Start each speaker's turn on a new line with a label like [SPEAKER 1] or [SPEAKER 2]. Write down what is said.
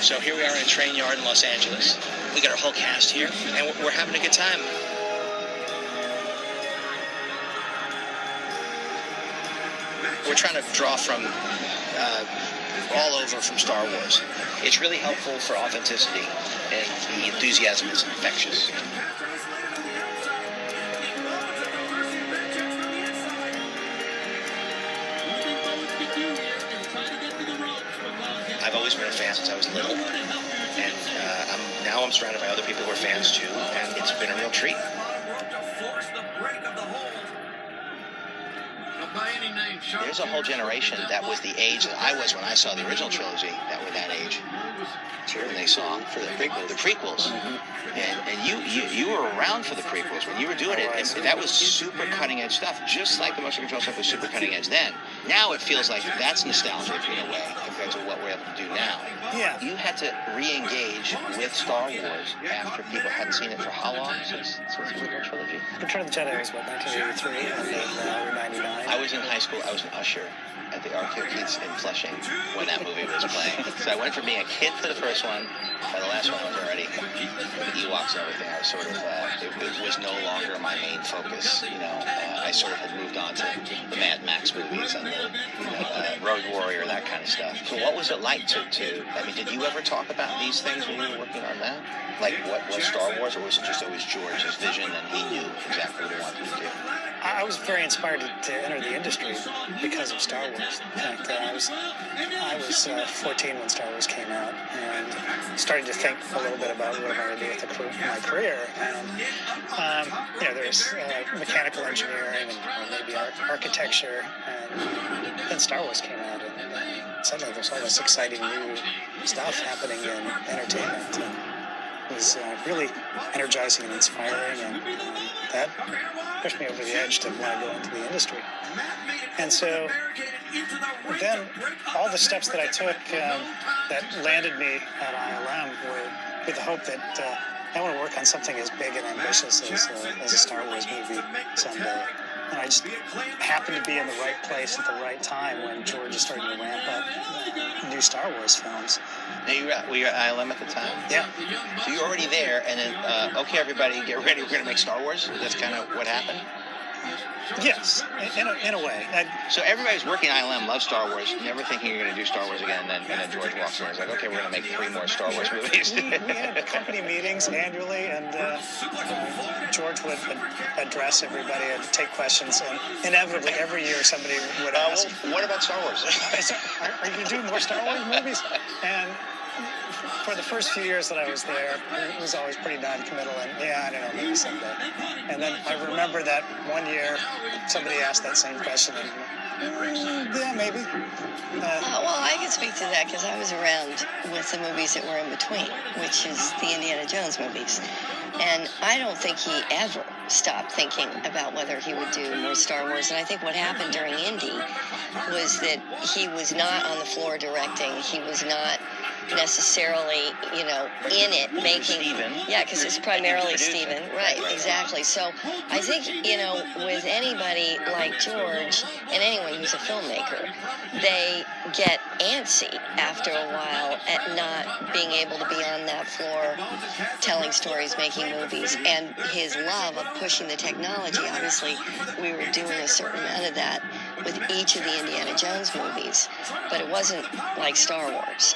[SPEAKER 1] So here we are in a train yard in Los Angeles. We got our whole cast here, and we're having a good time. We're trying to draw from all over from Star Wars. It's really helpful for authenticity, and the enthusiasm is infectious. I've always been a fan since I was little, and I'm surrounded by other people who are fans too, and it's been a real treat. There's a whole generation that was the age that I was when I saw the original trilogy, that were that age when they saw for the prequels. And you were around for the prequels when you were doing it. And that was super cutting edge stuff, just like the motion control stuff was super cutting edge then. Now it feels like that's nostalgic in a way compared to what we're able to do now.
[SPEAKER 2] Yeah.
[SPEAKER 1] You had to re-engage with Star Wars after people hadn't seen it for how long since the original trilogy?
[SPEAKER 2] Return of the Jedi was what, 1983, and then 99.
[SPEAKER 1] I was in high school. I was an usher at the Arcades in Flushing when that movie was playing. So I went from being a kid for the first one, by the last one I was already with the Ewoks and everything. I was sort of, it was no longer my main focus, you know. I sort of had moved on to the Mad Max movies and the Road Warrior, that kind of stuff. So what was it like to, I mean, did you ever talk about these things when you were working on that? Like what was Star Wars, or was it just always George's vision and he knew exactly what he wanted to do?
[SPEAKER 2] I was very inspired to enter the industry because of Star Wars. In fact, I was 14 when Star Wars came out, and started to think a little bit about what I'm going to do with my career. And you know, there's mechanical engineering and maybe architecture, and then Star Wars came out, and suddenly there's all this exciting new stuff happening in entertainment. And it was really energizing and inspiring, and that pushed me over the edge to want to go into the industry. And so then all the steps that I took that landed me at ILM were with the hope that I want to work on something as big and ambitious as a Star Wars movie someday. And I just happened to be in the right place at the right time when George was starting to ramp up new Star Wars films.
[SPEAKER 1] Now were you at ILM at the time?
[SPEAKER 2] Yeah.
[SPEAKER 1] So you were already there, and then, okay, everybody, get ready, we're going to make Star Wars? That's kind of what happened?
[SPEAKER 2] Yes, in a way.
[SPEAKER 1] So everybody's working at ILM, loves Star Wars, never thinking you're going to do Star Wars again, and then George walks in and is like, okay, we're going to make 3 more Star Wars movies.
[SPEAKER 2] we had company meetings annually, and George would address everybody and take questions, and inevitably every year somebody would ask,
[SPEAKER 1] well, what about Star Wars?
[SPEAKER 2] are you doing more Star Wars movies? And for the first few years that I was there, it was always pretty non-committal, and yeah, I don't know, maybe someday. And then I remember that one year somebody asked that same question, and yeah, maybe.
[SPEAKER 3] Well, I can speak to that because I was around with the movies that were in between, which is the Indiana Jones movies. And I don't think he ever stopped thinking about whether he would do more Star Wars. And I think what happened during Indy was that he was not on the floor directing. He was not necessarily, you know, in it making.
[SPEAKER 1] Steven.
[SPEAKER 3] Yeah, because it's primarily Steven. Right, exactly. So I think, you know, with anybody like George and anyone who's a filmmaker, they get antsy after a while at not being able to be on that floor telling stories, making movies, and his love of pushing the technology. Obviously, we were doing a certain amount of that with each of the Indiana Jones movies, but it wasn't like Star Wars.